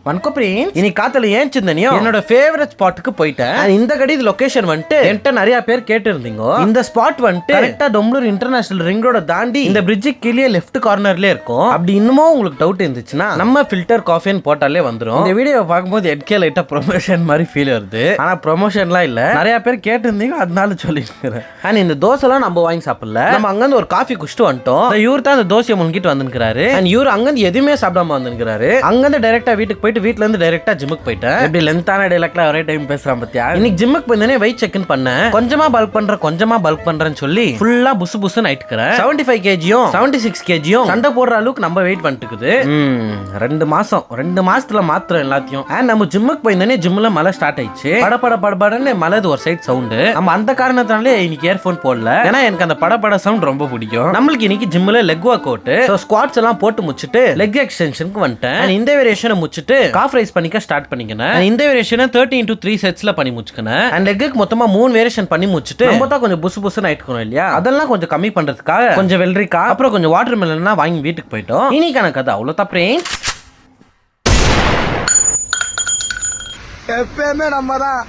வணக்கம் பிரின்ஸ். இன்னைக்கு காத்துல ஏன் சிந்தனையோ என்னோட ஃபேவரட் ஸ்பாட்டுக்கு போயிட்டேன். இந்த கடி இது லொகேஷன் வந்துட்டு என்கிட்ட நிறைய பேர் கேட்டு இருந்தீங்க. இந்த ஸ்பாட் வந்துட்டு கரெக்டா டொம்லூர் இன்டர்நேஷனல் ரிங் ரோட தாண்டி இந்த பிரிட்ஜுக்கு கீழே லெஃப்ட் கார்னர்ல இருக்கும். அப்படி இன்னமும் உங்களுக்கு டவுட் இருந்துச்சுன்னா நம்ம ஃபில்டர் காஃபின்னு போட்டாலே வந்துடும். இந்த வீடியோ பார்க்கும்போது எட்கே லைட்டா ப்ரொமோஷன் மாதிரி ஃபீல் வருது. ஆனா ப்ரொமோஷன்லாம் இல்ல, நிறைய பேர் கேட்டு இருந்தீங்க அதனால சொல்லிருக்கிறேன். அண்ட் இந்த தோசைலாம் நம்ம வாங்கி சாப்பிடல, நம்ம அங்கிருந்து ஒரு காஃபி குடிச்சிட்டு வந்துட்டோம். இவர் தான் அந்த தோசையை முன்கிட்டு வந்துருக்காரு. அண்ட் இவர் அங்கிருந்து எதுவுமே சாப்பிடாம வந்துருக்காரு. அங்கிருந்து டைரக்டா வீட்டுக்கு போயிட்டு வீட்டுல இருந்து டைரக்டா ஜிம்முக்கு போயிட்டேன். இப்படி லென்த்தான டைலாக்ல ஒரே டைம் பேசுறான் பத்தியா. இன்னைக்கு ஜிம்முக்கு போயிருந்தே வெயிட் செக் பண்ணேன். கொஞ்சமா பல்க் பண்றேன்னு சொல்லி ஃபுல்லா புசு புசுன்னு ஆயிட்டுக்கிறேன். 75 kgயும் 76 kgயும் சண்டை போடுற அளவுக்கு நம்ம வெயிட் பண்ணிட்டு 2 மாசத்துல மாத்திரம் எல்லாத்தையும். நம்ம ஜிம்முக்கு போயிருந்தே ஜிம்ல மழை ஸ்டார்ட் ஆயிடுச்சு. படன்னு மழை ஒரு சைட் சவுண்ட். நம்ம அந்த காரணத்தினாலே இன்னைக்கு இயர்போன் போடல. ஏன்னா எனக்கு அந்த பட சவுண்ட் ரொம்ப பிடிக்கும். நம்மளுக்கு இன்னைக்கு ஜிம்ல லெக் ஒர்க் அவுட், ஸ்குவாட்ஸ் எல்லாம் போட்டு முடிச்சிட்டு லெக் எக்ஸ்டென்ஷனுக்கு வந்துட்டேன். இந்த வேரியேஷனை முடிச்சிட்டு காஃப் ரைஸ் பண்ணிக்க ஸ்டார்ட் பண்ணிக்கிறேன். இந்த வேரியேஷனை 30x3 செட்ஸ்ல பண்ணி முடிச்சுக்கிறேன். அண்ட் லெக்கு மொத்தமா 3 வேரியேஷன் பண்ணி முடிச்சிட்டு நம்ம தான் கொஞ்சம் புசு புசுன்னு ஆயிட்டுக்கணும் இல்லையா, அதெல்லாம் கொஞ்சம் கம்மி பண்றதுக்காக கொஞ்சம் வெள்ளரிக்காய் அப்புறம் கொஞ்சம் வாட்டர் மெலன் வாங்கி வீட்டுக்கு போயிட்டோம். இன்னைக்கான கதை அவ்வளவுதான் ஃப்ரெண்ட்ஸ். எப்பயுமே நம்ம தான்.